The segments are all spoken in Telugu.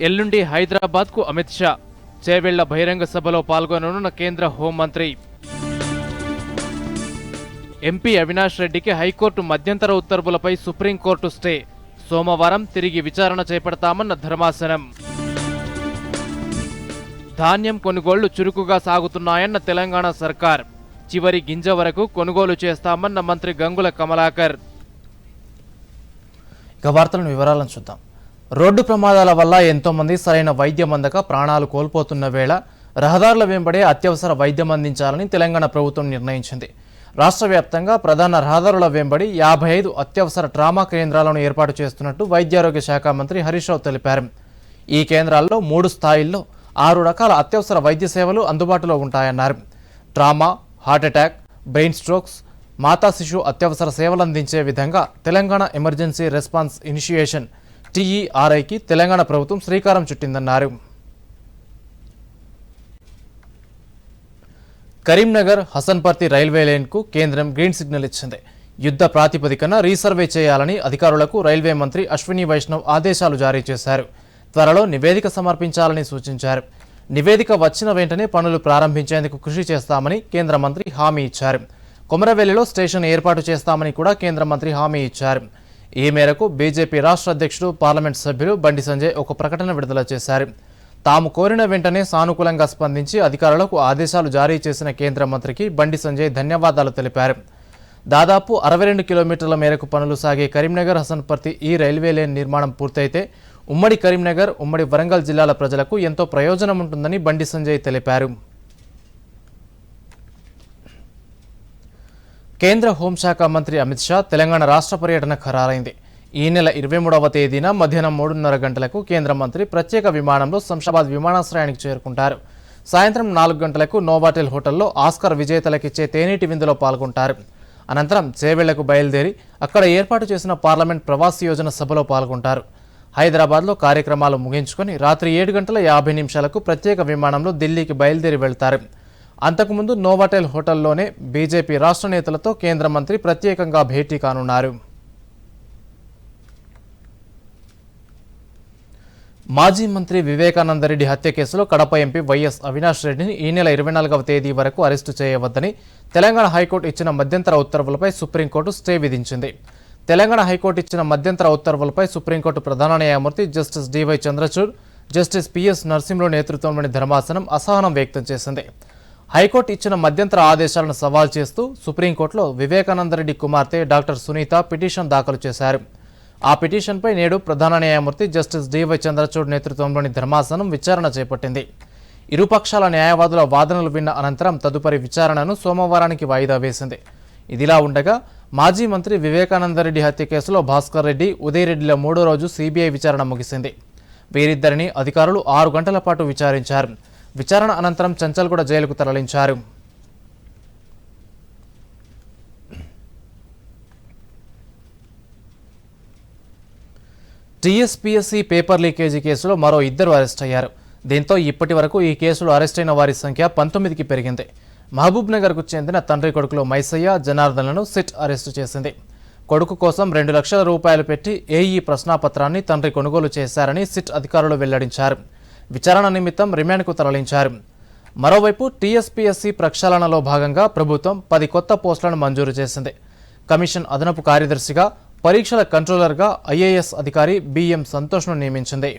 ఎల్లుండి హైదరాబాద్కు అమిత్ షా. చేవెళ్ల బహిరంగ సభలో పాల్గొననున్న కేంద్ర హోంమంత్రి. ఎంపీ అవినాష్ రెడ్డికి హైకోర్టు మధ్యంతర ఉత్తర్వులపై సుప్రీంకోర్టు స్టే. సోమవారం తిరిగి విచారణ చేపడతామన్న ధర్మాసనం. ధాన్యం కొనుగోళ్లు చురుకుగా సాగుతున్నాయన్న తెలంగాణ సర్కార్. చివరి గింజ వరకు కొనుగోలు చేస్తామన్న మంత్రి గంగుల కమలాకర్. ఇక వార్తలను వివరాలను చూద్దాం. రోడ్డు ప్రమాదాల వల్ల ఎంతో మంది సరైన వైద్యం అందక ప్రాణాలు కోల్పోతున్న వేళ రహదారుల వెంబడే అత్యవసర వైద్యం అందించాలని తెలంగాణ ప్రభుత్వం నిర్ణయించింది. రాష్ట్ర వ్యాప్తంగా ప్రధాన రహదారుల వెంబడి 55 అత్యవసర ట్రామా కేంద్రాలను ఏర్పాటు చేస్తున్నట్టు వైద్యారోగ్య శాఖ మంత్రి హరీష్ రావు తెలిపారు. ఈ కేంద్రాల్లో 3 స్థాయిల్లో 6 రకాల అత్యవసర వైద్య సేవలు అందుబాటులో ఉంటాయన్నారు. ట్రామా, హార్ట్అటాక్, బ్రెయిన్ స్ట్రోక్స్, మాతా శిశు అత్యవసర సేవలు అందించే విధంగా తెలంగాణ ఎమర్జెన్సీ రెస్పాన్స్ ఇనిషియేషన్ TERIకి తెలంగాణ ప్రభుత్వం శ్రీకారం చుట్టిందన్నారు. కరీంనగర్ హసన్పర్తి రైల్వే లైన్కు కేంద్రం గ్రీన్ సిగ్నల్ ఇచ్చింది. యుద్ధ ప్రాతిపదికన రీసర్వే చేయాలని అధికారులకు రైల్వే మంత్రి అశ్విని వైష్ణవ్ ఆదేశాలు జారీ చేశారు. త్వరలో నివేదిక సమర్పించాలని సూచించారు. నివేదిక వచ్చిన వెంటనే పనులు ప్రారంభించేందుకు కృషి చేస్తామని కేంద్ర మంత్రి హామీ ఇచ్చారు. కొమరవెల్లిలో స్టేషన్ ఏర్పాటు చేస్తామని కూడా కేంద్ర మంత్రి హామీ ఇచ్చారు. ఈ మేరకు బీజేపీ రాష్ట్ర అధ్యక్షుడు పార్లమెంట్ సభ్యులు బండి సంజయ్ ఒక ప్రకటన విడుదల చేశారు. తాము కోరిన వెంటనే సానుకూలంగా స్పందించి అధికారులకు ఆదేశాలు జారీ చేసిన కేంద్ర మంత్రికి బండి సంజయ్ ధన్యవాదాలు తెలిపారు. దాదాపు 62 కిలోమీటర్ల మేరకు పనులు సాగే కరీంనగర్ హసన్పర్తి ఈ రైల్వే లైన్ నిర్మాణం పూర్తయితే ఉమ్మడి కరీంనగర్, ఉమ్మడి వరంగల్ జిల్లాల ప్రజలకు ఎంతో ప్రయోజనం ఉంటుందని బండి సంజయ్ తెలిపారు. కేంద్ర హోంశాఖ మంత్రి అమిత్ షా తెలంగాణ రాష్ట్ర పర్యటన ఖరారైంది. ఈ నెల 23వ తేదీన మధ్యాహ్నం 3:30 గంటలకు కేంద్ర మంత్రి ప్రత్యేక విమానంలో శంషాబాద్ విమానాశ్రయానికి చేరుకుంటారు. సాయంత్రం 4 గంటలకు నోవాటెల్ హోటల్లో ఆస్కార్ విజేతలకిచ్చే తేనీటి విందులో పాల్గొంటారు. అనంతరం చేవెళ్లకు బయలుదేరి అక్కడ ఏర్పాటు చేసిన పార్లమెంట్ ప్రవాసీ యోజన సభలో పాల్గొంటారు. హైదరాబాద్లో కార్యక్రమాలు ముగించుకొని రాత్రి 7:50 ప్రత్యేక విమానంలో ఢిల్లీకి బయలుదేరి వెళ్తారు. అంతకుముందు నోవాటెల్ హోటల్లోనే బీజేపీ రాష్ట్ర నేతలతో కేంద్ర మంత్రి ప్రత్యేకంగా భేటీ కానున్నారు. మాజీ మంత్రి వివేకానందరెడ్డి హత్య కేసులో కడప ఎంపీ వైఎస్ అవినాష్ రెడ్డిని ఈ నెల 24వ తేదీ వరకు అరెస్టు చేయవద్దని తెలంగాణ హైకోర్టు ఇచ్చిన మధ్యంతర ఉత్తర్వులపై సుప్రీంకోర్టు స్టే విధించింది. తెలంగాణ హైకోర్టు ఇచ్చిన మధ్యంతర ఉత్తర్వులపై సుప్రీంకోర్టు ప్రధాన న్యాయమూర్తి justice DY Chandrachud, justice PS Narasimhulu నేతృత్వంలోని ధర్మాసనం అసహనం వ్యక్తం చేసింది. హైకోర్టు ఇచ్చిన మధ్యంతర ఆదేశాలను సవాల్ చేస్తూ సుప్రీంకోర్టులో వివేకానందరెడ్డి కుమార్తె డాక్టర్ సునీత పిటిషన్ దాఖలు చేశారు. ఆ పిటిషన్పై నేడు ప్రధాన న్యాయమూర్తి జస్టిస్ డివై చంద్రచూడ్ నేతృత్వంలోని ధర్మాసనం విచారణ చేపట్టింది. ఇరుపక్షాల న్యాయవాదుల వాదనలు విన్న అనంతరం తదుపరి విచారణను సోమవారానికి వాయిదా వేసింది. ఇదిలా ఉండగా మాజీ మంత్రి వివేకానందరెడ్డి హత్య కేసులో భాస్కర్ రెడ్డి, ఉదయ్ రెడ్డిల 3వ రోజు సిబిఐ విచారణ ముగిసింది. వీరిద్దరిని అధికారులు 6 గంటల పాటు విచారించారు. విచారణ అనంతరం చంచల్గూడ జైలుకు తరలించారు. టీఎస్పీఎస్సీ పేపర్ లీకేజీ కేసులో మరో 2 అరెస్ట్ అయ్యారు. దీంతో ఇప్పటి వరకు ఈ కేసులో అరెస్టైన వారి సంఖ్య 19కి పెరిగింది. మహబూబ్ నగర్కు చెందిన తండ్రి కొడుకులు మైసయ్య, జనార్దన్లను సిట్ అరెస్టు చేసింది. కొడుకు కోసం 2 లక్షల రూపాయలు పెట్టి ఏఈ ప్రశ్నాపత్రాన్ని తండ్రి కొనుగోలు చేశారని సిట్ అధికారులు వెల్లడించారు. విచారణ నిమిత్తం రిమాండ్కు తరలించారు. మరోవైపు టీఎస్పీఎస్సీ ప్రక్షాళనలో భాగంగా ప్రభుత్వం 10 కొత్త పోస్టులను మంజూరు చేసింది. కమిషన్ అదనపు కార్యదర్శిగా, పరీక్షల కంట్రోలర్గా ఐఏఎస్ అధికారి బిఎం సంతోష్ను నియమించింది.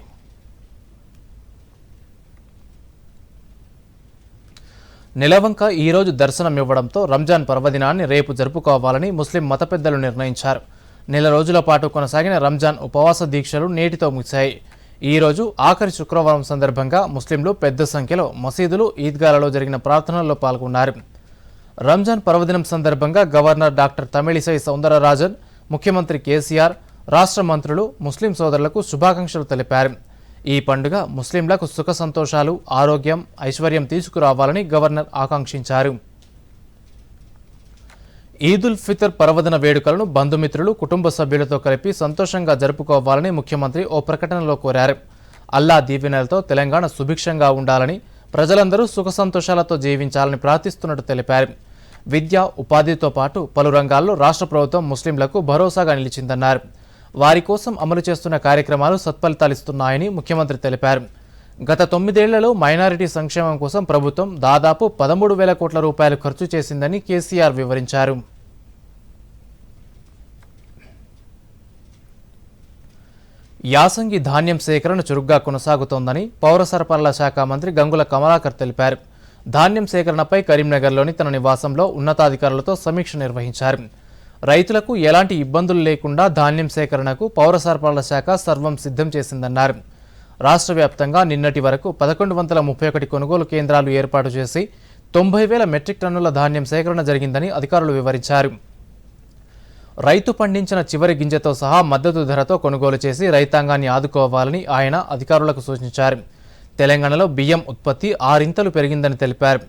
నెలవంక ఈరోజు దర్శనమివ్వడంతో రంజాన్ పర్వదినాన్ని రేపు జరుపుకోవాలని ముస్లిం మత పెద్దలు నిర్ణయించారు. నెల రోజుల పాటు కొనసాగిన రంజాన్ ఉపవాస దీక్షలు నేటితో ముగిశాయి. ఈ రోజు ఆఖరి శుక్రవారం సందర్భంగా ముస్లింలు పెద్ద సంఖ్యలో మసీదులు, ఈద్గాలలో జరిగిన ప్రార్థనల్లో పాల్గొన్నారు. రంజాన్ పర్వదినం సందర్భంగా గవర్నర్ డాక్టర్ తమిళిసై సౌందరరాజన్, ముఖ్యమంత్రి కేసీఆర్, రాష్ట్ర మంత్రులు ముస్లిం సోదరులకు శుభాకాంక్షలు తెలిపారు. ఈ పండుగ ముస్లింలకు సుఖ సంతోషాలు, ఆరోగ్యం, ఐశ్వర్యం తీసుకురావాలని గవర్నర్ ఆకాంక్షించారు. ఈదుల్ ఫితర్ పర్వదిన వేడుకలను బంధుమిత్రులు, కుటుంబ సభ్యులతో కలిపి సంతోషంగా జరుపుకోవాలని ముఖ్యమంత్రి ఓ ప్రకటనలో కోరారు. అల్లా దీవెనలతో తెలంగాణ సుభిక్షంగా ఉండాలని, ప్రజలందరూ సుఖ సంతోషాలతో జీవించాలని ప్రార్థిస్తున్నట్టు తెలిపారు. విద్య, ఉపాధితో పాటు పలు రంగాల్లో రాష్ట్ర ప్రభుత్వం ముస్లింలకు భరోసాగా నిలిచిందన్నారు. వారి కోసం అమలు చేస్తున్న కార్యక్రమాలు సత్ఫలితాలిస్తున్నాయని ముఖ్యమంత్రి తెలిపారు. గత 9 ఏళ్లలో మైనారిటీ సంక్షేమం కోసం ప్రభుత్వం దాదాపు 13,000 కోట్ల రూపాయలు ఖర్చు చేసిందని కేసీఆర్ వివరించారు. యాసంగి ధాన్యం సేకరణ చురుగ్గా కొనసాగుతోందని పౌర సరఫరాల శాఖ మంత్రి గంగుల కమలాకర్ తెలిపారు. ధాన్యం సేకరణపై కరీంనగర్లోని తన నివాసంలో ఉన్నతాధికారులతో సమీక్ష నిర్వహించారు. రైతులకు ఎలాంటి ఇబ్బందులు లేకుండా ధాన్యం సేకరణకు పౌర సరఫరాల శాఖ సర్వం సిద్ధం చేసిందన్నారు. రాష్ట్ర వ్యాప్తంగా నిన్నటి వరకు 1131 కొనుగోలు కేంద్రాలు ఏర్పాటు చేసి 90,000 మెట్రిక్ టన్నుల ధాన్యం సేకరణ జరిగిందని అధికారులు వివరించారు. రైతు పండించిన చివరి గింజతో సహా మద్దతు ధరతో కొనుగోలు చేసి రైతాంగాన్ని ఆదుకోవాలని ఆయన అధికారులకు సూచించారు. తెలంగాణలో బియ్యం ఉత్పత్తి 6 పెరిగిందని తెలిపారు.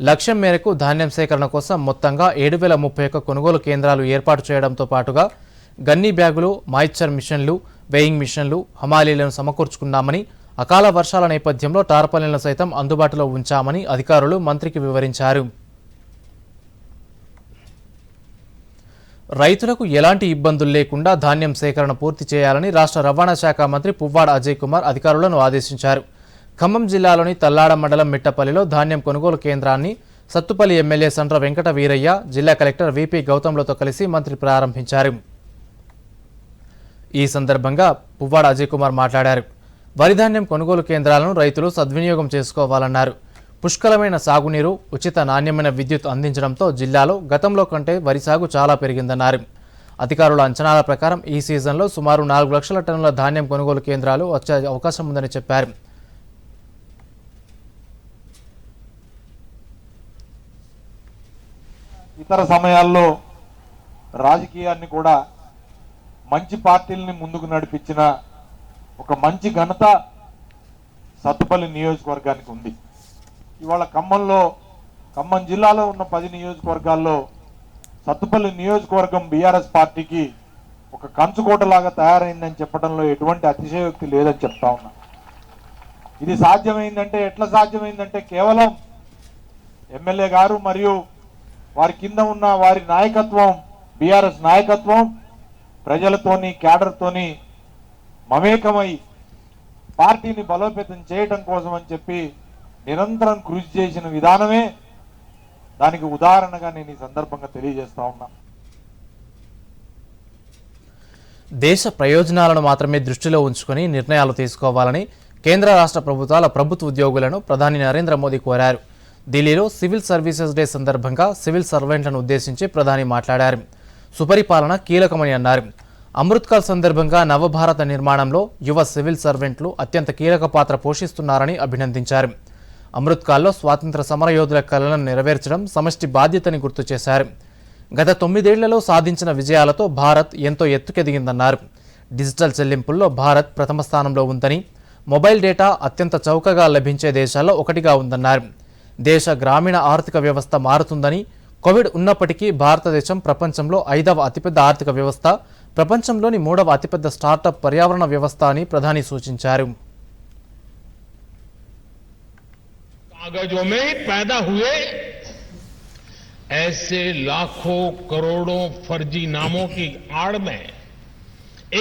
లక్ష్యం మేరకు ధాన్యం సేకరణ కోసం మొత్తంగా 7,031 కొనుగోలు కేంద్రాలు ఏర్పాటు చేయడంతో పాటుగా గన్నీ బ్యాగులు, మాయిశ్చర్ మిషన్లు, వేయింగ్ మిషన్లు, హమాలీలను సమకూర్చుకున్నామని, అకాల వర్షాల నేపథ్యంలో టార్పాలిన్లను సైతం అందుబాటులో ఉంచామని అధికారులు మంత్రికి వివరించారు. రైతులకు ఎలాంటి ఇబ్బందులు లేకుండా ధాన్యం సేకరణ పూర్తి చేయాలని రాష్ట్ర రవాణా శాఖ మంత్రి పువ్వాడ అజయ్ కుమార్ అధికారులను ఆదేశించారు. ఖమ్మం జిల్లాలోని తల్లాడ మండలం మిట్టపల్లిలో ధాన్యం కొనుగోలు కేంద్రాన్ని సత్తుపల్లి ఎమ్మెల్యే సండ్ర వెంకట వీరయ్య, జిల్లా కలెక్టర్ విపి గౌతంలతో కలిసి మంత్రి ప్రారంభించారు. ఈ సందర్భంగా పువ్వాడ అజయ్ కుమార్ మాట్లాడారు. వరి ధాన్యం కొనుగోలు కేంద్రాలను రైతులు సద్వినియోగం చేసుకోవాలన్నారు. పుష్కలమైన సాగునీరు, ఉచిత నాణ్యమైన విద్యుత్ అందించడంతో జిల్లాలో గతంలో కంటే వరి సాగు చాలా పెరిగిందన్నారు. అధికారుల అంచనాల ప్రకారం ఈ సీజన్లో సుమారు 4 లక్షల టన్నుల ధాన్యం కొనుగోలు కేంద్రాలు వచ్చే అవకాశం ఉందని చెప్పారు. ఇతర సమయాల్లో రాజకీయాన్ని కూడా మంచి పార్టీలని ముందుకు నడిపించిన ఒక మంచి ఘనత సత్తుపల్లి నియోజకవర్గానికి ఉంది. ఇవాళ ఖమ్మం జిల్లాలో ఉన్న 10 నియోజకవర్గాల్లో సత్తుపల్లి నియోజకవర్గం బీఆర్ఎస్ పార్టీకి ఒక కంచుకోటలాగా తయారైందని చెప్పడంలో ఎటువంటి అతిశయోక్తి లేదని చెప్తా ఉన్నా. ఇది సాధ్యమైందంటే ఎట్లా సాధ్యమైందంటే కేవలం ఎమ్మెల్యే గారు మరియు వారి కింద ఉన్న వారి నాయకత్వం, బీఆర్ఎస్ నాయకత్వం ప్రజలతోని క్యాడర్తోని మమేకమై పార్టీని బలోపేతం చేయడం కోసం అని చెప్పి నిరంతరం కృషి చేసిన విధానమే దానికి ఉదాహరణగా నేను ఈ సందర్భంగా తెలియజేస్తా ఉన్నా. దేశ ప్రయోజనాలను మాత్రమే దృష్టిలో ఉంచుకొని నిర్ణయాలు తీసుకోవాలని కేంద్ర రాష్ట్ర ప్రభుత్వాల ప్రభుత్వ ఉద్యోగులను ప్రధాని నరేంద్ర మోదీ కోరారు. ఢిల్లీలో సివిల్ సర్వీసెస్ డే సందర్భంగా సివిల్ సర్వెంట్లను ఉద్దేశించి ప్రధాని మాట్లాడారు. సుపరిపాలన కీలకమని అన్నారు. అమృత్కాల్ సందర్భంగా నవభారత నిర్మాణంలో యువ సివిల్ సర్వెంట్లు అత్యంత కీలక పాత్ర పోషిస్తున్నారని అభినందించారు. అమృత్కాల్లో స్వాతంత్ర సమరయోధుల కలలను నెరవేర్చడం సమష్టి బాధ్యతని గుర్తు చేశారు. గత 9 ఏళ్లలో సాధించిన విజయాలతో భారత్ ఎంతో ఎత్తుకెదిగిందన్నారు. డిజిటల్ చెల్లింపుల్లో భారత్ ప్రథమ స్థానంలో ఉందని, మొబైల్ డేటా అత్యంత చౌకగా లభించే దేశాల్లో ఒకటిగా ఉందన్నారు. దేశ గ్రామీణ ఆర్థిక వ్యవస్థ మారుతుందని, కోవిడ్ ఉన్నప్పటికీ భారతదేశం ప్రపంచంలో 5వ అతిపెద్ద ఆర్థిక వ్యవస్థ, ప్రపంచంలోని 3వ అతిపెద్ద స్టార్టప్ పర్యావరణ వ్యవస్థ అని ప్రధాని సూచించారు. कागजों में पैदा हुए ऐसे लाखों करोड़ों फर्जी नामों की आड़ में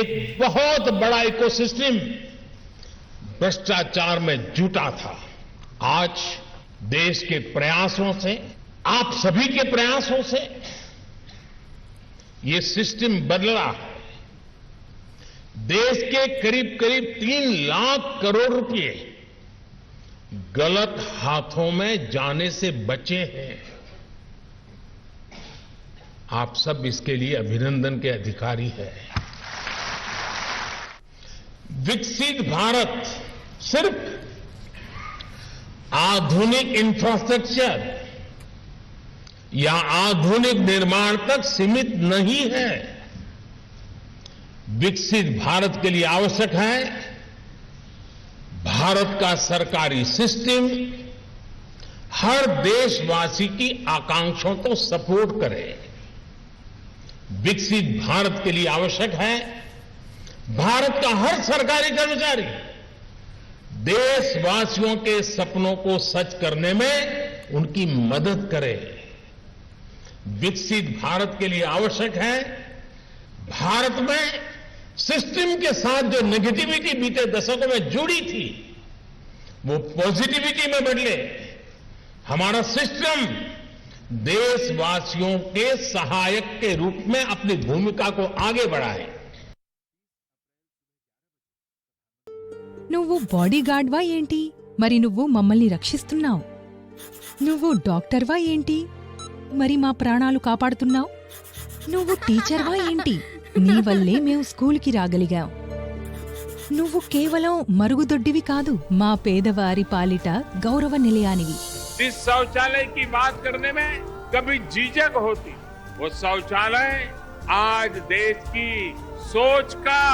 एक बहुत बड़ा इकोसिस्टम भ्रष्टाचार में जुटा था. आज देश के प्रयासों से, आप सभी के प्रयासों से ये सिस्टम बदला है. देश के करीब 3 लाख करोड़ रुपए गलत हाथों में जाने से बचे हैं. आप सब इसके लिए अभिनंदन के अधिकारी हैं. विकसित भारत सिर्फ आधुनिक इंफ्रास्ट्रक्चर या आधुनिक निर्माण तक सीमित नहीं है. विकसित भारत के लिए आवश्यक है भारत का सरकारी सिस्टम हर देशवासी की आकांक्षाओं को सपोर्ट करे. विकसित भारत के लिए आवश्यक है भारत का हर सरकारी कर्मचारी देशवासियों के सपनों को सच करने में उनकी मदद करे. विकसित भारत के लिए आवश्यक है भारत में सिस्टम के साथ जो नेगेटिविटी बीते दशकों में जुड़ी थी वो पॉजिटिविटी में बदले। हमारा सिस्टम देशवासियों के सहायक के रूप में अपनी भूमिका को आगे बढ़ाए। నువ్వు బాడీగార్డ్వా ఏంటి? మరి నువ్వు మమ్మల్ని రక్షిస్తున్నావు. నువ్వు డాక్టర్వా ఏంటి? మరి మా ప్రాణాలు కాపాడుతున్నావు. నువ్వు టీచర్వా ఏంటి? నీ వల్లే మేం స్కూల్కి రాగలిగాం. నువ్వు కేవలం మరుగుదొడ్డివి కాదు, మా పేదవారి పాలిట గౌరవ నిలయానివి. इस शौचालय की बात करने में कभी झिझक होती, वो शौचालय आज देश की सोच का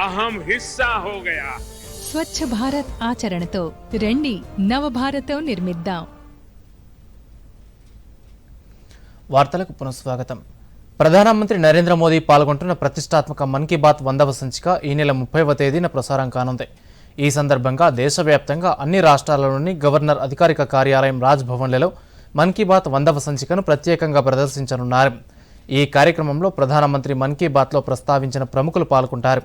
अहम हिस्सा हो गया। స్వచ్ఛ భారత్ ఆచరణతో రండి నవభారతం నిర్మిద్దాం. వార్తలకు పునఃస్వాగతం. ప్రధానమంత్రి నరేంద్ర మోదీ పాల్గొంటున్న ప్రతిష్టాత్మక మన్ కీ బాత్ 100వ సంచిక ఈ నెల 30వ తేదీన ప్రసారం కానుంది. ఈ సందర్భంగా దేశవ్యాప్తంగా అన్ని రాష్ట్రాలలోని గవర్నర్ అధికారిక కార్యాలయం రాజ్ భవన్లలో మన్ కీ బాత్ 100వ సంచికను ప్రత్యేకంగా ప్రదర్శించనున్నారు. ఈ కార్యక్రమంలో ప్రధానమంత్రి మన్ కీ బాత్లో ప్రస్తావించిన ప్రముఖులు పాల్గొంటారు.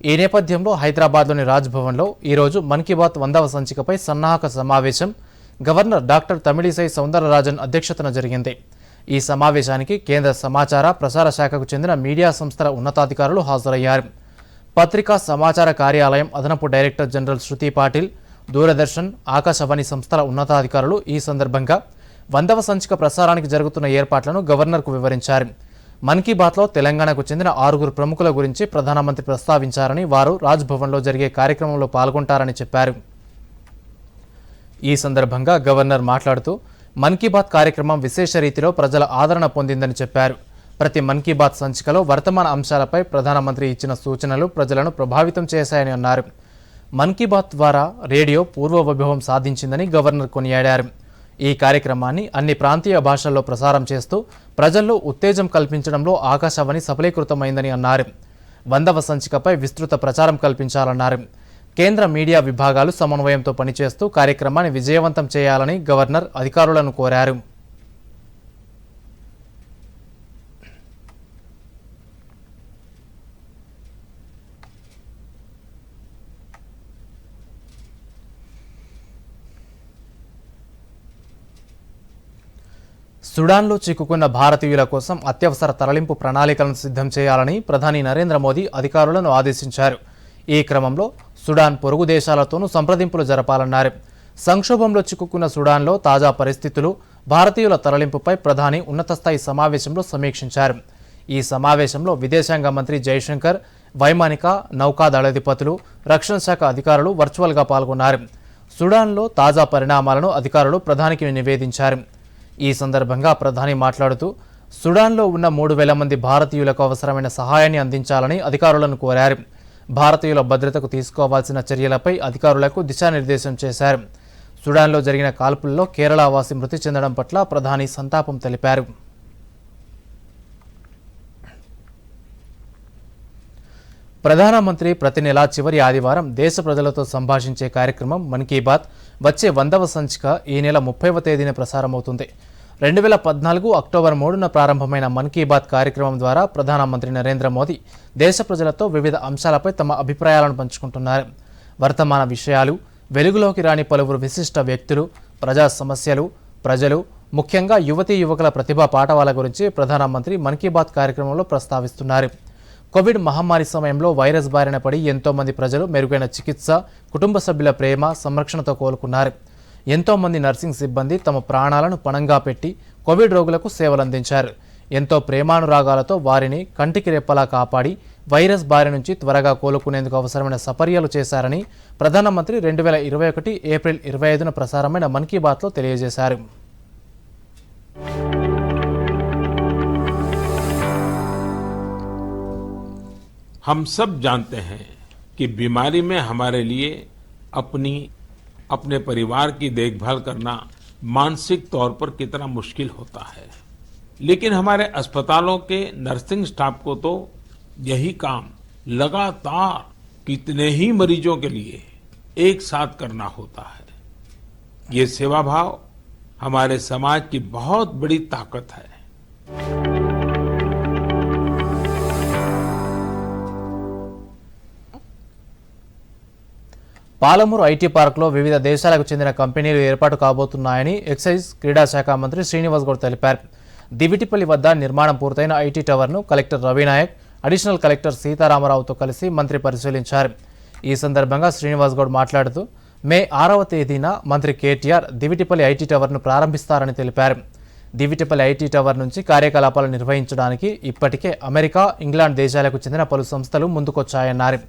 ఈ నేపథ్యంలో హైదరాబాద్లోని రాజ్ భవన్లో ఈరోజు మన్ కీ బాత్ 100వ సంచికపై సన్నాహక సమావేశం గవర్నర్ డాక్టర్ తమిళిసై సౌందరరాజన్ అధ్యక్షతన జరిగింది. ఈ సమావేశానికి కేంద్ర సమాచార ప్రసార శాఖకు చెందిన మీడియా సంస్థల ఉన్నతాధికారులు హాజరయ్యారు. పత్రికా సమాచార కార్యాలయం అదనపు డైరెక్టర్ జనరల్ శృతి పాటిల్, దూరదర్శన్, ఆకాశవాణి సంస్థల ఉన్నతాధికారులు ఈ సందర్భంగా 100వ సంచిక ప్రసారానికి జరుగుతున్న ఏర్పాట్లను గవర్నర్కు వివరించారు. మన్ కీ బాత్లో తెలంగాణకు చెందిన 6 ప్రముఖుల గురించి ప్రధానమంత్రి ప్రస్తావించారని, వారు రాజ్ భవన్లో జరిగే కార్యక్రమంలో పాల్గొంటారని చెప్పారు. ఈ సందర్భంగా గవర్నర్ మాట్లాడుతూ మన్ కీ బాత్ కార్యక్రమం విశేష రీతిలో ప్రజల ఆదరణ పొందిందని చెప్పారు. ప్రతి మన్ కీ బాత్ సంచికలో వర్తమాన అంశాలపై ప్రధానమంత్రి ఇచ్చిన సూచనలు ప్రజలను ప్రభావితం చేశాయని అన్నారు. మన్ కీ బాత్ ద్వారా రేడియో పూర్వ వైభవం సాధించిందని గవర్నర్ కొనియాడారు. ఈ కార్యక్రమాన్ని అన్ని ప్రాంతీయ భాషల్లో ప్రసారం చేస్తూ ప్రజల్లో ఉత్తేజం కల్పించడంలో ఆకాశవాణి సఫలీకృతమైందని అన్నారు. 100వ సంచికపై విస్తృత ప్రచారం కల్పించాలన్నారు. కేంద్ర మీడియా విభాగాలు సమన్వయంతో పనిచేస్తూ కార్యక్రమాన్ని విజయవంతం చేయాలని గవర్నర్ అధికారులను కోరారు. సుడాన్లో చిక్కుకున్న భారతీయుల కోసం అత్యవసర తరలింపు ప్రణాళికలను సిద్ధం చేయాలని ప్రధాని నరేంద్ర మోదీ అధికారులను ఆదేశించారు. ఈ క్రమంలో సుడాన్ పొరుగు దేశాలతోనూ సంప్రదింపులు జరపాలన్నారు. సంక్షోభంలో చిక్కుకున్న సుడాన్లో తాజా పరిస్థితులు, భారతీయుల తరలింపుపై ప్రధాని ఉన్నతస్థాయి సమావేశంలో సమీక్షించారు. ఈ సమావేశంలో విదేశాంగ మంత్రి జైశంకర్, వైమానిక, నౌకాదళాధిపతులు, రక్షణ శాఖ అధికారులు వర్చువల్గా పాల్గొన్నారు. సుడాన్లో తాజా పరిణామాలను అధికారులు ప్రధానికి నివేదించారు. ఈ సందర్భంగా ప్రధాని మాట్లాడుతూ సుడాన్లో ఉన్న 3,000 మంది భారతీయులకు అవసరమైన సహాయాన్ని అందించాలని అధికారులను కోరారు. భారతీయుల భద్రతకు తీసుకోవాల్సిన చర్యలపై అధికారులకు దిశానిర్దేశం చేశారు. సుడాన్లో జరిగిన కాల్పుల్లో కేరళ వాసి మృతి చెందడం పట్ల ప్రధాని సంతాపం తెలిపారు. ప్రధానమంత్రి ప్రతి నెలా చివరి ఆదివారం దేశ ప్రజలతో సంభాషించే కార్యక్రమం మన్ కీ బాత్ వచ్చే 100వ సంచిక ఈ నెల 30వ తేదీన ప్రసారమవుతుంది. 2014 అక్టోబర్ 3న ప్రారంభమైన మన్ కీ బాత్ కార్యక్రమం ద్వారా ప్రధానమంత్రి నరేంద్ర మోదీ దేశ ప్రజలతో వివిధ అంశాలపై తమ అభిప్రాయాలను పంచుకుంటున్నారు. వర్తమాన విషయాలు, వెలుగులోకి రాని పలువురు విశిష్ట వ్యక్తులు, ప్రజా సమస్యలు, ప్రజలు, ముఖ్యంగా యువతీ యువకుల ప్రతిభా పాఠవాల గురించి ప్రధానమంత్రి మన్ కీ బాత్ కార్యక్రమంలో ప్రస్తావిస్తున్నారు. కోవిడ్ మహమ్మారి సమయంలో వైరస్ బారిన పడి ఎంతోమంది ప్రజలు మెరుగైన చికిత్స, కుటుంబ సభ్యుల ప్రేమ, సంరక్షణతో కోలుకున్నారు. ఎంతోమంది నర్సింగ్ సిబ్బంది తమ ప్రాణాలను పణంగా పెట్టి కోవిడ్ రోగులకు సేవలందించారు. ఎంతో ప్రేమానురాగాలతో వారిని కంటికి రెప్పలా కాపాడి వైరస్ బారి నుంచి త్వరగా కోలుకునేందుకు అవసరమైన సపర్యలు చేశారని ప్రధానమంత్రి 2021 ఏప్రిల్ 25న ప్రసారమైన మన్ కీ బాత్లో తెలియజేశారు. हम सब जानते हैं कि बीमारी में हमारे लिए अपने परिवार की देखभाल करना मानसिक तौर पर कितना मुश्किल होता है, लेकिन हमारे अस्पतालों के नर्सिंग स्टाफ को तो यही काम लगातार कितने ही मरीजों के लिए एक साथ करना होता है। ये सेवा भाव हमारे समाज की बहुत बड़ी ताकत है। పాలమూరు ఐటీ పార్కులో వివిధ దేశాలకు చెందిన కంపెనీలు ఏర్పాటు కాబోతున్నాయని ఎక్సైజ్ క్రీడా శాఖ మంత్రి శ్రీనివాస్ గౌడ్ తెలిపారు. దివిటిపల్లి వద్ద నిర్మాణం పూర్తయిన ఐటీ టవర్ను కలెక్టర్ రవినాయక్, అడిషనల్ కలెక్టర్ సీతారామరావుతో కలిసి మంత్రి పరిశీలించారు. ఈ సందర్భంగా శ్రీనివాస్ గౌడ్ మాట్లాడుతూ మే 6వ తేదీన మంత్రి కేటీఆర్ దివిటిపల్లి ఐటీ టవర్ను ప్రారంభిస్తారని తెలిపారు. దివిటిపల్లి ఐటీ టవర్ నుంచి కార్యకలాపాలు నిర్వహించడానికి ఇప్పటికే అమెరికా, ఇంగ్లాండ్ దేశాలకు చెందిన పలు సంస్థలు ముందుకొచ్చాయన్నారు.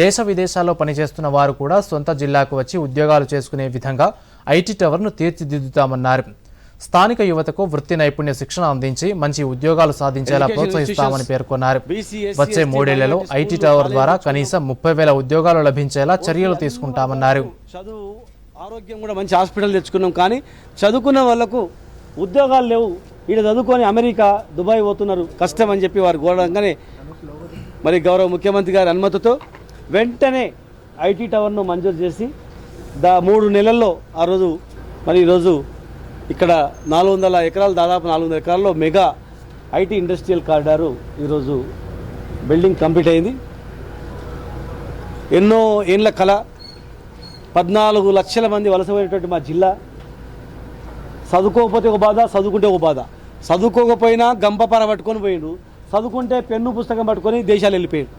దేశ విదేశాల్లో పనిచేస్తున్న వారు కూడా సొంత జిల్లాకు వచ్చి ఉద్యోగాలు చేసుకునే విధంగా ఐటీ టవర్ను తీర్చిదిద్దుతామన్నారు. స్థానిక యువతకు వృత్తి నైపుణ్య శిక్షణ అందించి మంచి ఉద్యోగాలు సాధించేలా ప్రోత్సహిస్తామని పేర్కొన్నారు. వచ్చే 3 ఏళ్లలో ఐటీ టవర్ ద్వారా కనీసం 30,000 ఉద్యోగాలు లభించేలా చర్యలు తీసుకుంటామన్నారు. చదువు, ఆరోగ్యం కూడా మంచి హాస్పిటల్ తెచ్చుకున్నాం, కానీ చదువుకున్న వాళ్లకు ఉద్యోగాలు లేవు. ఇక్కడ చదువుకొని అమెరికా, దుబాయ్ పోతున్నారు, కష్టం అని చెప్పి వారు కోరడంగానే మరి గౌరవ ముఖ్యమంత్రి గారి అనుమతితో వెంటనే ఐటీ టవర్ను మంజూరు చేసి 3 నెలల్లో ఆ రోజు మరి ఈరోజు ఇక్కడ 400 ఎకరాలు, దాదాపు 400 ఎకరాల్లో మెగా ఐటీ ఇండస్ట్రియల్ కారిడారు ఈరోజు బిల్డింగ్ కంప్లీట్ అయింది. ఎన్నో ఏళ్ళ కళ, 14 లక్షల మంది వలసపోయినటువంటి మా జిల్లా. చదువుకోకపోతే ఒక బాధ, చదువుకుంటే ఒక బాధ. చదువుకోకపోయినా గంపపార పట్టుకొని పోయిండు, చదువుకుంటే పెన్ను పుస్తకం పట్టుకొని దేశాలు వెళ్ళిపోయాడు.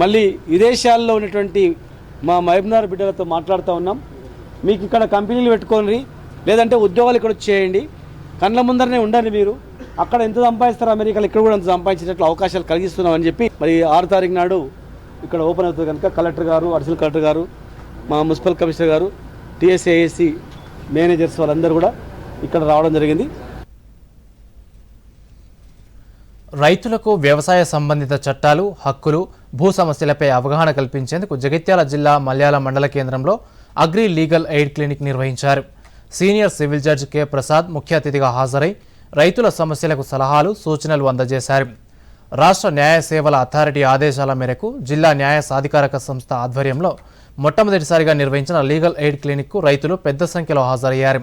మళ్ళీ విదేశాల్లో ఉన్నటువంటి మా మహబూబ్నగర్ బిడ్డలతో మాట్లాడుతూ ఉన్నాం. మీకు ఇక్కడ కంపెనీలు పెట్టుకోండి, లేదంటే ఉద్యోగాలు ఇక్కడ చేయండి, కళ్ళ ముందరనే ఉండండి. మీరు అక్కడ ఎంత సంపాదిస్తారో అమెరికాలో ఇక్కడ కూడా అంత సంపాదించేటట్లు అవకాశాలు కలిగిస్తున్నామని చెప్పి మరి 6 తారీఖు నాడు ఇక్కడ ఓపెన్ అవుతుంది కనుక కలెక్టర్ గారు, అడిషనల్ కలెక్టర్ గారు, మా మున్సిపల్ కమిషనర్ గారు, టీఎస్ఏఎస్సి మేనేజర్స్ వాళ్ళందరూ కూడా ఇక్కడ రావడం జరిగింది. రైతులకు వ్యవసాయ సంబంధిత చట్టాలు, హక్కులు, భూ సమస్యలపై అవగాహన కల్పించేందుకు జగిత్యాల జిల్లా మల్యాల మండల కేంద్రంలో అగ్రి లీగల్ ఎయిడ్ క్లినిక్ నిర్వహించారు. Senior civil judge K Prasad ముఖ్య అతిథిగా హాజరై రైతుల సమస్యలకు సలహాలు, సూచనలు అందజేశారు. రాష్ట్ర న్యాయ సేవల అథారిటీ ఆదేశాల మేరకు జిల్లా న్యాయ సాధికారక సంస్థ ఆధ్వర్యంలో మొట్టమొదటిసారిగా నిర్వహించిన లీగల్ ఎయిడ్ క్లినిక్కు రైతులు పెద్ద సంఖ్యలో హాజరయ్యారు.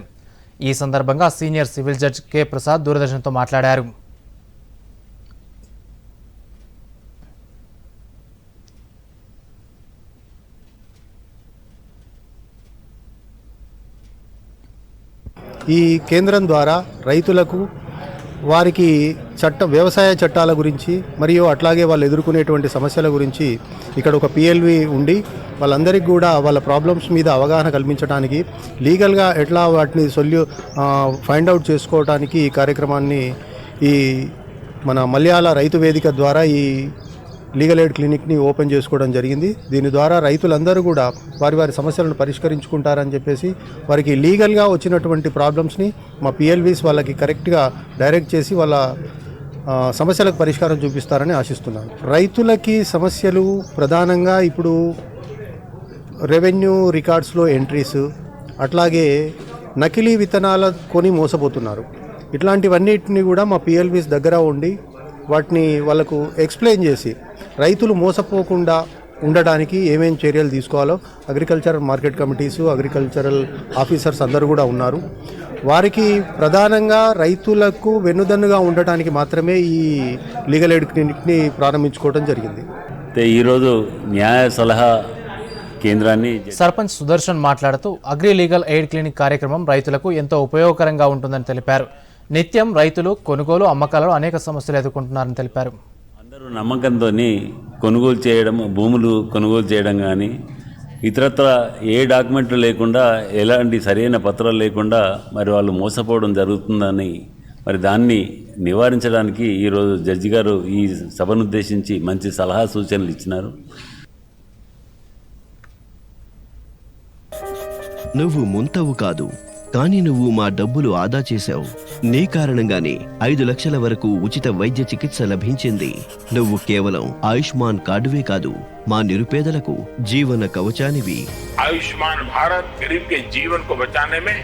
ఈ సందర్భంగా senior civil judge K Prasad దూరదర్శన్తో మాట్లాడారు. ఈ కేంద్రం ద్వారా రైతులకు వారికి వ్యవసాయ చట్టాల గురించి మరియు అట్లాగే వాళ్ళు ఎదుర్కొనేటువంటి సమస్యల గురించి ఇక్కడ ఒక పిఎల్వి ఉండి వాళ్ళందరికీ కూడా వాళ్ళ ప్రాబ్లమ్స్ మీద అవగాహన కల్పించడానికి, లీగల్గా ఎట్లా వాటిని ఫైండ్ అవుట్ చేసుకోవడానికి ఈ కార్యక్రమాన్ని ఈ మన మల్యాల రైతు వేదిక ద్వారా ఈ లీగల్ ఎయిడ్ క్లినిక్ని ఓపెన్ చేసుకోవడం జరిగింది. దీని ద్వారా రైతులందరూ కూడా వారి వారి సమస్యలను పరిష్కరించుకుంటారని చెప్పేసి వారికి లీగల్గా వచ్చినటువంటి ప్రాబ్లమ్స్ని మా పిఎల్వీస్ వాళ్ళకి కరెక్ట్గా డైరెక్ట్ చేసి వాళ్ళ సమస్యలకు పరిష్కారం చూపిస్తారని ఆశిస్తున్నాను. రైతులకి సమస్యలు ప్రధానంగా ఇప్పుడు రెవెన్యూ రికార్డ్స్లో ఎంట్రీస్, అట్లాగే నకిలీ విత్తనాల కొని మోసపోతున్నారు. ఇట్లాంటివన్నిటిని కూడా మా పిఎల్వీస్ దగ్గర ఉండి వాటిని వాళ్ళకు ఎక్స్ప్లెయిన్ చేసి రైతులు మోసపోకుండా ఉండడానికి ఏమేం చర్యలు తీసుకోవాలో agricultural market committees, agricultural officers అందరూ కూడా ఉన్నారు. వారికి ప్రధానంగా రైతులకు వెన్నుదన్నుగా ఉండటానికి మాత్రమే ఈ లీగల్ ఎయిడ్ క్లినిక్ని ప్రారంభించుకోవడం జరిగింది. ఈరోజు న్యాయ సలహా కేంద్రాన్ని సర్పంచ్ సుదర్శన్ మాట్లాడుతూ అగ్రి లీగల్ ఎయిడ్ క్లినిక్ కార్యక్రమం రైతులకు ఎంతో ఉపయోగకరంగా ఉంటుందని తెలిపారు. నిత్యం రైతులు కొనుగోలు, అమ్మకాలలో అనేక సమస్యలు ఎదుర్కొంటున్నారని తెలిపారు. అందరూ నమ్మకంతో కొనుగోలు చేయడం, భూములు కొనుగోలు చేయడం కానీ ఇతరత్ర ఏ డాక్యుమెంట్లు లేకుండా, ఎలాంటి సరైన పత్రాలు లేకుండా మరి వాళ్ళు మోసపోవడం జరుగుతుందని, మరి దాన్ని నివారించడానికి ఈరోజు జడ్జి గారు ఈ సభను ఉద్దేశించి మంచి సలహా సూచనలు ఇచ్చినారు. నువ్వు ముంతవు కాదు, కానీ నువ్వు మా డబ్బులు ఆదా చేశావు. నీ కారణంగానే 5 లక్షల వరకు ఉచిత వైద్య చికిత్స లభించింది. నువ్వు కేవలం ఆయుష్మాన్ కార్డువే కాదు, మా నిరుపేదలకు జీవన కవచానివి. आयुष्मान भारत गरीब के जीवन को बचाने में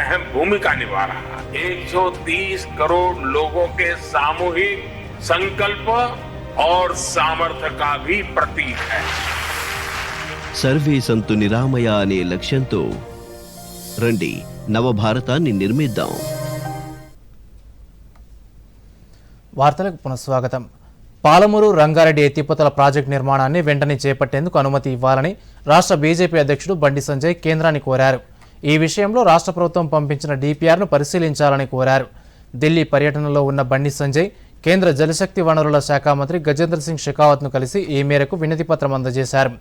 अहम भूमिका निभा रहा है। 130 करोड़ लोगों के सामूहिक संकल्प और सामर्थ्य का भी प्रतीक है। సర్వే సంతు నిరామయ అనే లక్ష్యంతో రండి, నవభారతాన్ని నిర్మిద్దాం. వార్తలకు పునఃస్వాగతం. పాలమూరు రంగారెడ్డి ఎత్తిపోతల ప్రాజెక్టు నిర్మాణాన్ని వెంటనే చేపట్టేందుకు అనుమతి ఇవ్వాలని రాష్ట్ర బీజేపీ అధ్యక్షుడు బండి సంజయ్ కేంద్రాన్ని కోరారు. ఈ విషయంలో రాష్ట్ర ప్రభుత్వం పంపించిన డీపీఆర్ను పరిశీలించాలని కోరారు. ఢిల్లీ పర్యటనలో ఉన్న బండి సంజయ్ కేంద్ర జలశక్తి వనరుల శాఖ మంత్రి గజేంద్ర సింగ్ షెకావత్ను కలిసి ఈ మేరకు వినతిపత్రం అందజేశారు.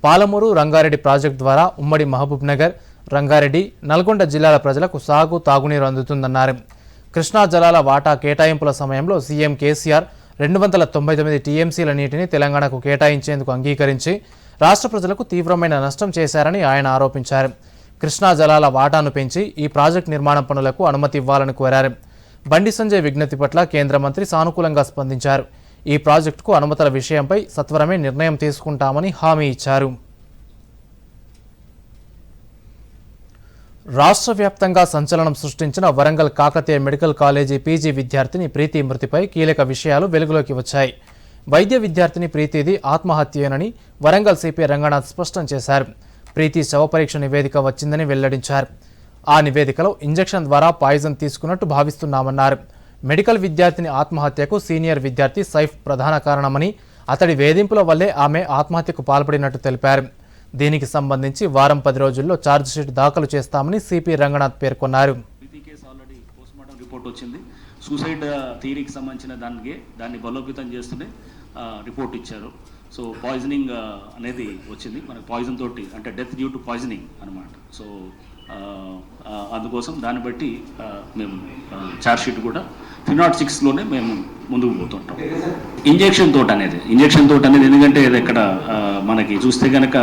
పాలమూరు రంగారెడ్డి ప్రాజెక్టు ద్వారా ఉమ్మడి మహబూబ్ నగర్, రంగారెడ్డి, నల్గొండ జిల్లాల ప్రజలకు సాగు, తాగునీరు అందుతుందన్నారు. కృష్ణా జలాల వాటా కేటాయింపుల సమయంలో సీఎం కేసీఆర్ 299 టీఎంసీల నీటిని తెలంగాణకు కేటాయించేందుకు అంగీకరించి రాష్ట్ర ప్రజలకు తీవ్రమైన నష్టం చేశారని ఆయన ఆరోపించారు. కృష్ణా జలాల వాటాను పెంచి ఈ ప్రాజెక్టు నిర్మాణ పనులకు అనుమతి ఇవ్వాలని కోరారు. బండి సంజయ్ విజ్ఞప్తి పట్ల కేంద్ర మంత్రి సానుకూలంగా స్పందించారు. ఈ ప్రాజెక్టుకు అనుమతుల విషయంపై సత్వరమే నిర్ణయం తీసుకుంటామని హామీ ఇచ్చారు. రాష్ట్ర వ్యాప్తంగా సంచలనం సృష్టించిన Warangal Kakatiya medical college PG విద్యార్థిని ప్రీతి మృతిపై కీలక విషయాలు వెలుగులోకి వచ్చాయి. వైద్య విద్యార్థిని ప్రీతిది ఆత్మహత్యేనని వరంగల్ సిపి రంగనాథ్ స్పష్టం చేశారు. ప్రీతి శవపరీక్ష నివేదిక వచ్చిందని వెల్లడించారు. ఆ నివేదికలో ఇంజెక్షన్ ద్వారా పాయిజన్ తీసుకున్నట్టు భావిస్తున్నామన్నారు. మెడికల్ విద్యార్థిని ఆత్మహత్యకు సీనియర్ విద్యార్థి సైఫ్ ప్రధాన కారణమని, అతడి వేధింపుల వల్లే ఆమె ఆత్మహత్యకు పాల్పడినట్టు తెలిపారు. దీనికి సంబంధించి వారం 10 రోజుల్లో ఛార్జిషీట్ దాఖలు చేస్తామని సిపి రంగనాథ్ పేర్కొన్నారు. ఆల్రెడీ పోస్ట్మార్టం రిపోర్ట్ వచ్చింది. సూసైడ్ థియరీకి సంబంధించిన దాన్ని బలోపేతం చేస్తూనే రిపోర్ట్ ఇచ్చారు. సో పాయిజనింగ్ అనేది వచ్చింది. మనకు పాయిజన్ తోటి అంటే డెత్ డ్యూ టు పాయిజనింగ్ అనమాట. సో అందుకోసం దాన్ని బట్టి మేము ఛార్జ్షీట్ కూడా 306లోనే మేము ముందుకు పోతుంటాం. ఇంజెక్షన్ తోటి అనేది ఎందుకంటే ఇది ఇక్కడ మనకి చూస్తే కనుక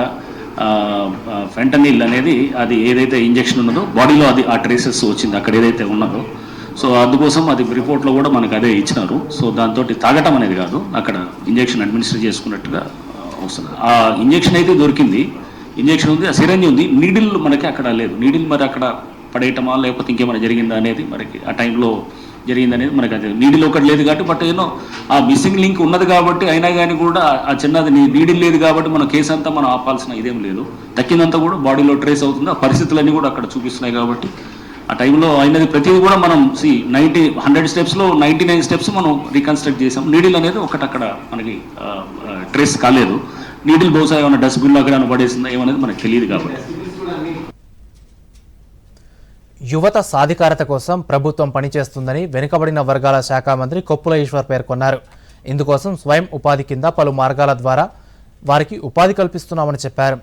ఫెంటనిల్ అనేది అది ఏదైతే ఇంజెక్షన్ ఉన్నదో బాడీలో అది ఆ ట్రేసెస్ వచ్చింది అక్కడ ఏదైతే ఉన్నదో. సో అందుకోసం అది రిపోర్ట్లో కూడా మనకు అదే ఇచ్చినారు. సో దాంతో తాగటం అనేది కాదు, అక్కడ ఇంజెక్షన్ అడ్మినిస్టర్ చేసుకున్నట్టుగా వస్తుంది. ఆ ఇంజెక్షన్ అయితే దొరికింది, ఇంజెక్షన్ ఉంది, ఆ సిరంజి ఉంది, నీడిల్ మనకి అక్కడ లేదు. నీడిల్ మరి అక్కడ పడేయటమా లేకపోతే ఇంకేమైనా జరిగిందా అనేది మనకి ఆ టైంలో జరిగిందనేది మనకి అది నీడిల్ ఒకటి లేదు కాబట్టి, బట్ ఏదో ఆ మిస్సింగ్ లింక్ ఉన్నది కాబట్టి అయినా కానీ కూడా ఆ చిన్నది నీడిల్ లేదు కాబట్టి మన కేసు అంతా మనం ఆపాల్సిన ఇదేం లేదు. దక్కిందంతా కూడా బాడీలో ట్రేస్ అవుతుంది. ఆ పరిస్థితులన్నీ కూడా అక్కడ చూపిస్తున్నాయి కాబట్టి ఆ టైంలో అయినది ప్రతిదీ కూడా మనం 100 స్టెప్స్లో 99 స్టెప్స్ మనం రీకన్స్ట్రక్ట్ చేసాం. నీడిల్ అనేది ఒకటి అక్కడ మనకి ట్రేస్ కాలేదు. నీడిల్ బహుశా ఏమైనా డస్ట్బిన్లో అక్కడ పడేసిందా ఏమనేది మనకు తెలియదు కాబట్టి. యువత సాధికారత కోసం ప్రభుత్వం పనిచేస్తుందని వెనుకబడిన వర్గాల శాఖ మంత్రి కొప్పుల ఈశ్వర్ పేర్కొన్నారు. ఇందుకోసం స్వయం ఉపాధి కింద పలు మార్గాల ద్వారా వారికి ఉపాధి కల్పిస్తున్నామని చెప్పారు.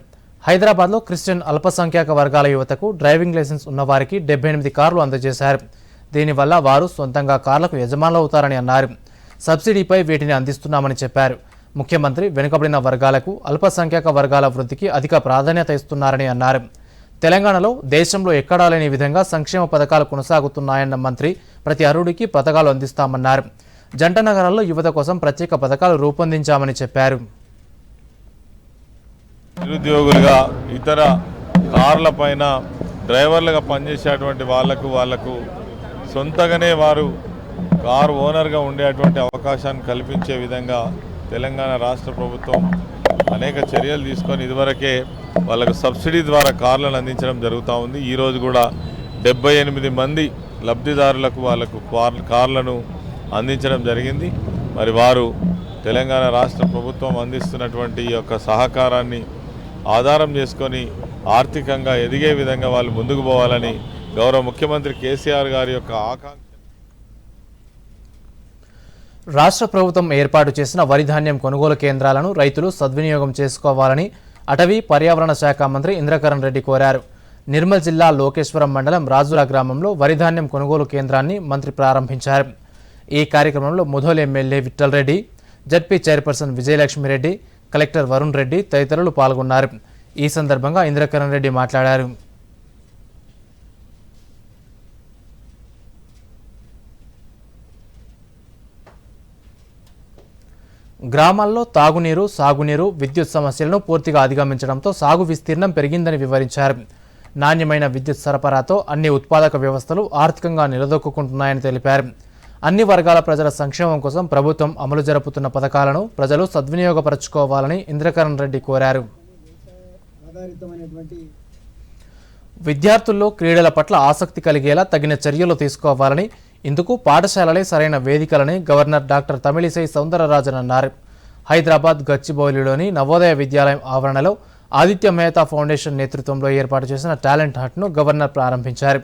హైదరాబాద్లో క్రిస్టియన్ అల్పసంఖ్యాక వర్గాల యువతకు డ్రైవింగ్ లైసెన్స్ ఉన్నవారికి 78 కార్లు అందజేశారు. దీనివల్ల వారు సొంతంగా కార్లకు యజమానులు అవుతారని అన్నారు. సబ్సిడీపై వీటిని అందిస్తున్నామని చెప్పారు. ముఖ్యమంత్రి వెనుకబడిన వర్గాలకు, అల్పసంఖ్యాక వర్గాల వృద్ధికి అధిక ప్రాధాన్యత ఇస్తున్నారని అన్నారు. తెలంగాణలో దేశంలో ఎక్కడా లేని విధంగా సంక్షేమ పథకాలు కొనసాగుతున్నాయన్న మంత్రి ప్రతి అర్హుడికి పథకాలు అందిస్తామన్నారు. జంట నగరాల్లో యువత కోసం ప్రత్యేక పథకాలు రూపొందించామని చెప్పారు. నిరుద్యోగులుగా ఇతర కార్ల పైన డ్రైవర్లుగా పనిచేసేటువంటి వాళ్లకు సొంతగానే వారు కారు ఓనర్గా ఉండేటువంటి అవకాశాన్ని కల్పించే విధంగా తెలంగాణ రాష్ట్ర ప్రభుత్వం అనేక చర్యలు తీసుకొని ఇదివరకే వాళ్ళకు సబ్సిడీ ద్వారా కార్లను అందించడం జరుగుతూ ఉంది. ఈరోజు కూడా 78 మంది లబ్ధిదారులకు వాళ్ళకు కార్లను అందించడం జరిగింది. మరి వారు తెలంగాణ రాష్ట్ర ప్రభుత్వం అందిస్తున్నటువంటి ఈ యొక్క సహకారాన్ని ఆధారం చేసుకొని ఆర్థికంగా ఎదిగే విధంగా వాళ్ళు ముందుకు పోవాలని గౌరవ ముఖ్యమంత్రి కేసీఆర్ గారి యొక్క ఆకాంక్ష. రాష్ట్ర ప్రభుత్వం ఏర్పాటు చేసిన వరి ధాన్యం కొనుగోలు కేంద్రాలను రైతులు సద్వినియోగం చేసుకోవాలని అటవీ పర్యావరణ శాఖ మంత్రి ఇంద్రకరణ్ రెడ్డి కోరారు. నిర్మల్ జిల్లా లోకేశ్వరం మండలం రాజుల గ్రామంలో వరి ధాన్యం కొనుగోలు కేంద్రాన్ని మంత్రి ప్రారంభించారు. ఈ కార్యక్రమంలో Mudhol MLA Vithal Reddy, ZP chairperson Vijayalakshmi Reddy, collector Varun Reddy తదితరులు పాల్గొన్నారు. ఈ సందర్భంగా ఇంద్రకరణ్ రెడ్డి మాట్లాడారు. గ్రామాల్లో తాగునీరు, సాగునీరు, విద్యుత్ సమస్యలను పూర్తిగా అధిగమించడంతో సాగు విస్తీర్ణం పెరిగిందని వివరించారు. నాణ్యమైన విద్యుత్ సరఫరాతో అన్ని ఉత్పాదక వ్యవస్థలు ఆర్థికంగా నిలదొక్కుంటున్నాయని తెలిపారు. అన్ని వర్గాల ప్రజల సంక్షేమం కోసం ప్రభుత్వం అమలు జరుపుతున్న పథకాలను ప్రజలు సద్వినియోగపరచుకోవాలని ఇంద్రకరణ్ రెడ్డి కోరారు. విద్యార్థుల్లో క్రీడల పట్ల ఆసక్తి కలిగేలా తగిన చర్యలు తీసుకోవాలని ఇందుకు పాఠశాలలే సరైన వేదికలని గవర్నర్ డాక్టర్ తమిళిసై సౌందరరాజన్ అన్నారు. హైదరాబాద్ గచ్చిబౌలిలోని నవోదయ విద్యాలయం ఆవరణలో ఆదిత్య మెహతా ఫౌండేషన్ నేతృత్వంలో ఏర్పాటు చేసిన టాలెంట్ హంట్ను గవర్నర్ ప్రారంభించారు.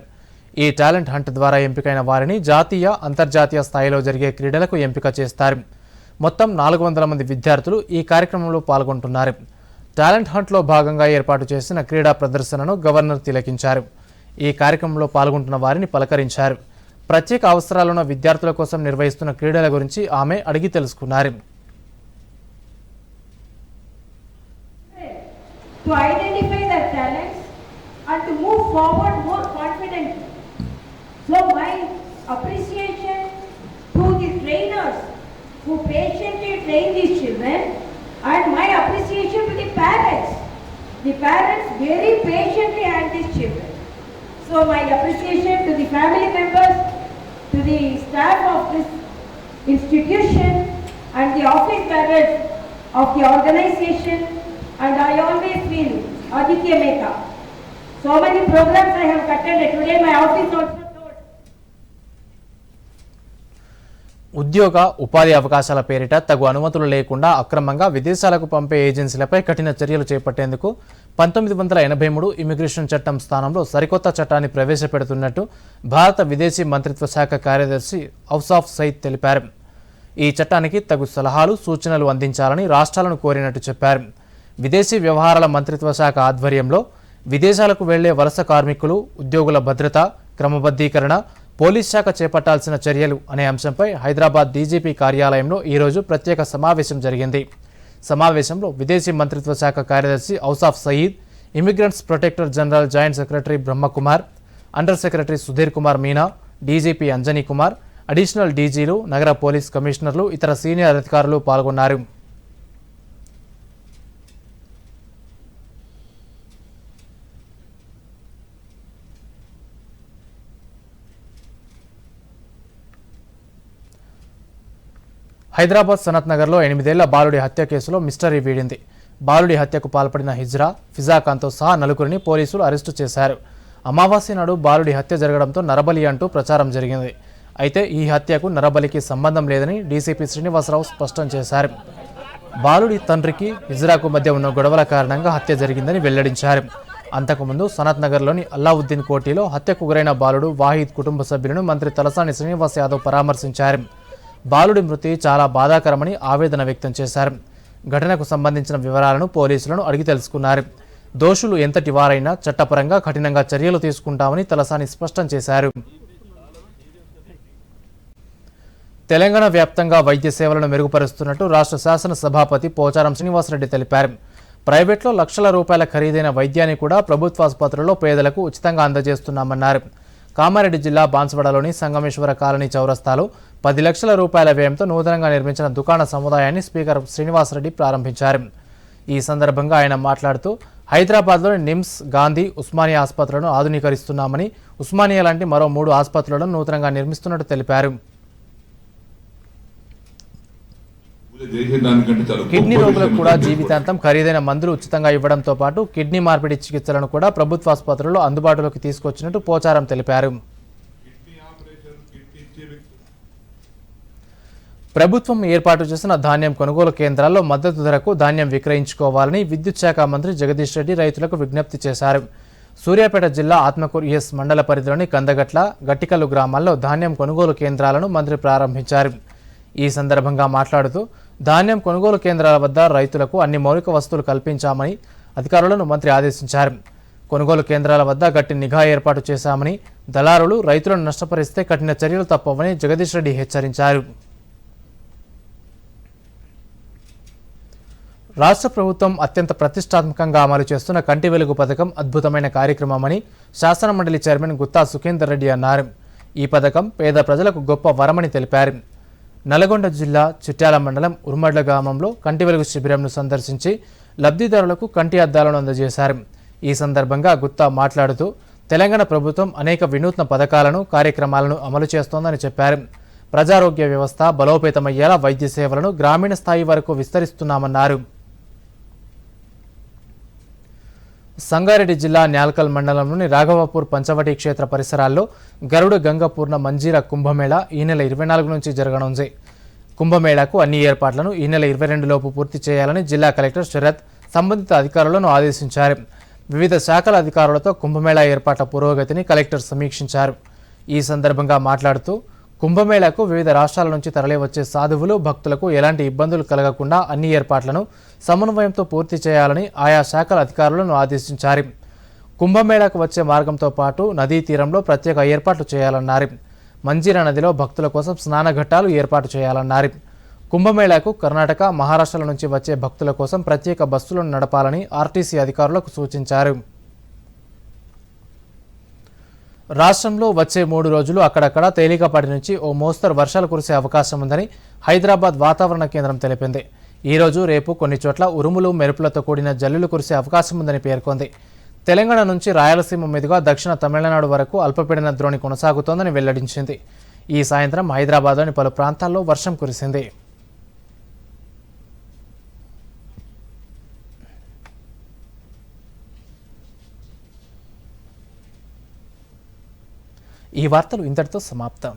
ఈ టాలెంట్ హంట్ ద్వారా ఎంపికైన వారిని జాతీయ, అంతర్జాతీయ స్థాయిలో జరిగే క్రీడలకు ఎంపిక చేస్తారు. మొత్తం 400 మంది విద్యార్థులు ఈ కార్యక్రమంలో పాల్గొంటున్నారు. టాలెంట్ హంట్లో భాగంగా ఏర్పాటు చేసిన క్రీడా ప్రదర్శనను గవర్నర్ తిలకించారు. ఈ కార్యక్రమంలో పాల్గొంటున్న వారిని పలకరించారు. ప్రత్యేక అవసరాలున్న విద్యార్థుల కోసం నిర్వహిస్తున్న క్రీడల గురించి ఆమె అడిగి తెలుసుకున్నారు. To identify their talents and to move forward more confidently. So my appreciation to the trainers who patiently train these children, and my appreciation to the parents. The parents very patiently hand these children. So my appreciation to the family members, to the staff of this institution and the office bearers of the organization. And I always feel Aditya Mehta. So many programs I have attended. Today my office also told. ఉద్యోగ ఉపాధి అవకాశాల పేరిట తగు అనుమతులు లేకుండా అక్రమంగా విదేశాలకు పంపే ఏజెన్సీలపై కఠిన చర్యలు చేపట్టేందుకు 1983 ఇమిగ్రేషన్ చట్టం స్థానంలో సరికొత్త చట్టాన్ని ప్రవేశపెడుతున్నట్టు భారత విదేశీ మంత్రిత్వ శాఖ కార్యదర్శి ఔసాఫ్ సయీద్ తెలిపారు. ఈ చట్టానికి తగు సలహాలు, సూచనలు అందించాలని రాష్ట్రాలను కోరినట్టు చెప్పారు. విదేశీ వ్యవహారాల మంత్రిత్వ శాఖ ఆధ్వర్యంలో విదేశాలకు వెళ్లే వలస కార్మికులు, ఉద్యోగుల భద్రత, క్రమబద్ధీకరణ, పోలీస్ శాఖ చేపట్టాల్సిన చర్యలు అనే అంశంపై హైదరాబాద్ డీజీపీ కార్యాలయంలో ఈరోజు ప్రత్యేక సమావేశం జరిగింది. సమావేశంలో విదేశీ మంత్రిత్వ శాఖ కార్యదర్శి Ausaf Sayeed, immigrants protector general joint secretary Brahmakumar, under secretary Sudhir Kumar Meena, DGP Anjani Kumar, additional డీజీలు, నగర పోలీస్ కమిషనర్లు, ఇతర సీనియర్ అధికారులు పాల్గొన్నారు. హైదరాబాద్ సనత్ నగర్లో 8 ఏళ్ల బాలుడి హత్య కేసులో మిస్టరీ వీడింది. బాలుడి హత్యకు పాల్పడిన హిజ్రా, ఫిజాఖాన్తో సహా 4 పోలీసులు అరెస్టు చేశారు. అమావాస్య నాడు బాలుడి హత్య జరగడంతో నరబలి అంటూ ప్రచారం జరిగింది. అయితే ఈ హత్యకు నరబలికి సంబంధం లేదని డీసీపీ శ్రీనివాసరావు స్పష్టం చేశారు. బాలుడి తండ్రికి హిజ్రాకు మధ్య ఉన్న గొడవల కారణంగా హత్య జరిగిందని వెల్లడించారు. అంతకుముందు సనత్ నగర్లోని అల్లావుద్దీన్ కోటిలో హత్యకు గురైన బాలుడు వాహిద్ కుటుంబ సభ్యులను మంత్రి తలసాని శ్రీనివాస్ యాదవ్ పరామర్శించారు. బాలుడి మృతి చాలా బాధాకరమని ఆవేదన వ్యక్తం చేశారు. ఘటనకు సంబంధించిన వివరాలను పోలీసులను అడిగి తెలుసుకున్నారు. దోషులు ఎంతటి వారైనా చట్టపరంగా కఠినంగా చర్యలు తీసుకుంటామని తలసాని స్పష్టం చేశారు. తెలంగాణ వ్యాప్తంగా వైద్య సేవలను మెరుగుపరుస్తున్నట్టు రాష్ట్ర శాసన సభాపతి పోచారం శ్రీనివాసరెడ్డి తెలిపారు. ప్రైవేట్లో లక్షల రూపాయల ఖరీదైన వైద్యాన్ని కూడా ప్రభుత్వ ఆసుపత్రుల్లో పేదలకు ఉచితంగా అందజేస్తున్నామన్నారు. కామారెడ్డి జిల్లా బాన్సువాడలోని సంగమేశ్వర కాలనీ చౌరస్తాలో 10 లక్షల రూపాయల వ్యయంతో నూతనంగా నిర్మించిన దుకాణ సముదాయాన్ని స్పీకర్ శ్రీనివాసరెడ్డి ప్రారంభించారు. ఈ సందర్భంగా ఆయన మాట్లాడుతూ హైదరాబాద్లోని నిమ్స్, గాంధీ, ఉస్మానియా ఆసుపత్రులను ఆధునీకరిస్తున్నామని, ఉస్మానియా లాంటి మరో 3 ఆసుపత్రులను నూతనంగా నిర్మిస్తున్నట్టు తెలిపారు. కిడ్నీ రోగులకు కూడా జీవితాంతం ఖరీదైన మందులు ఉచితంగా ఇవ్వడంతో పాటు కిడ్నీ మార్పిడి చికిత్సలను కూడా ప్రభుత్వ ఆసుపత్రుల్లో అందుబాటులోకి తీసుకొచ్చినట్టు పోచారం తెలిపారు. ప్రభుత్వం ఏర్పాటు చేసిన ధాన్యం కొనుగోలు కేంద్రాల్లో మద్దతు ధరకు ధాన్యం విక్రయించుకోవాలని విద్యుత్ శాఖ మంత్రి జగదీష్ రెడ్డి రైతులకు విజ్ఞప్తి చేశారు. సూర్యాపేట జిల్లా ఆత్మకూరు ఎస్ మండల పరిధిలోని కందగట్ల, గట్టికల్లు గ్రామాల్లో ధాన్యం కొనుగోలు కేంద్రాలను మంత్రి ప్రారంభించారు. ఈ సందర్భంగా మాట్లాడుతూ ధాన్యం కొనుగోలు కేంద్రాల వద్ద రైతులకు అన్ని మౌలిక వసతులు కల్పించామని అధికారులను మంత్రి ఆదేశించారు. కొనుగోలు కేంద్రాల వద్ద గట్టి నిఘా ఏర్పాటు చేశామని, దళారులు రైతులను నష్టపరిస్తే కఠిన చర్యలు తప్పవని జగదీష్ రెడ్డి హెచ్చరించారు. రాష్ట్ర ప్రభుత్వం అత్యంత ప్రతిష్టాత్మకంగా అమలు చేస్తున్న కంటి వెలుగు పథకం అద్భుతమైన కార్యక్రమమని శాసనమండలి చైర్మన్ గుత్తా సుఖేందర్ రెడ్డి అన్నారు. ఈ పథకం పేద ప్రజలకు గొప్ప వరమని తెలిపారు. నల్గొండ జిల్లా చిట్యాల మండలం ఉర్మడ్ల గ్రామంలో కంటి వెలుగు శిబిరంను సందర్శించి లబ్ధిదారులకు కంటి అద్దాలను అందజేశారు. ఈ సందర్భంగా గుత్తా మాట్లాడుతూ తెలంగాణ ప్రభుత్వం అనేక వినూత్న పథకాలను, కార్యక్రమాలను అమలు చేస్తోందని చెప్పారు. ప్రజారోగ్య వ్యవస్థ బలోపేతమయ్యేలా వైద్య సేవలను గ్రామీణ స్థాయి వరకు విస్తరిస్తున్నామన్నారు. సంగారెడ్డి జిల్లా న్యాల్కల్ మండలంలోని రాఘవాపూర్ పంచవటి క్షేత్ర పరిసరాల్లో గరుడ గంగపూర్ణ మంజీర కుంభమేళా ఈ నెల 24 నుంచి జరగనుంది. కుంభమేళాకు అన్ని ఏర్పాట్లను ఈ నెల 22 లోపు పూర్తి చేయాలని జిల్లా కలెక్టర్ శరత్ సంబంధిత అధికారులను ఆదేశించారు. వివిధ శాఖల అధికారులతో కుంభమేళా ఏర్పాట్ల పురోగతిని కలెక్టర్ సమీక్షించారు. ఈ సందర్భంగా మాట్లాడుతూ కుంభమేళాకు వివిధ రాష్ట్రాల నుంచి తరలివచ్చే సాధువులు భక్తులకు ఎలాంటి ఇబ్బందులు కలగకుండా అన్ని ఏర్పాట్లను సమన్వయంతో పూర్తి చేయాలని ఆయా శాఖల అధికారులను ఆదేశించారు. కుంభమేళాకు వచ్చే మార్గంతో పాటు నదీ తీరంలో ప్రత్యేక ఏర్పాట్లు చేయాలన్నారు. మంజీరా నదిలో భక్తుల కోసం స్నానఘట్టాలు ఏర్పాటు చేయాలన్నారు. కుంభమేళాకు కర్ణాటక, మహారాష్ట్రల నుంచి వచ్చే భక్తుల కోసం ప్రత్యేక బస్సులను నడపాలని ఆర్టీసీ అధికారులకు సూచించారు. రాష్ట్రంలో వచ్చే 3 రోజులు అక్కడక్కడ తేలికపాటి నుంచి ఓ మోస్తరు వర్షాలు కురిసే అవకాశం ఉందని హైదరాబాద్ వాతావరణ కేంద్రం తెలిపింది. ఈ రోజు, రేపు కొన్ని చోట్ల ఉరుములు, మెరుపులతో కూడిన జల్లులు కురిసే అవకాశం ఉందని పేర్కొంది. తెలంగాణ నుంచి రాయలసీమ మీదుగా దక్షిణ తమిళనాడు వరకు అల్పపీడన ద్రోణి కొనసాగుతోందని వెల్లడించింది. ఈ సాయంత్రం హైదరాబాద్లోని పలు ప్రాంతాల్లో వర్షం కురిసింది. ఈ వార్తలు ఇంతటితో సమాప్తం.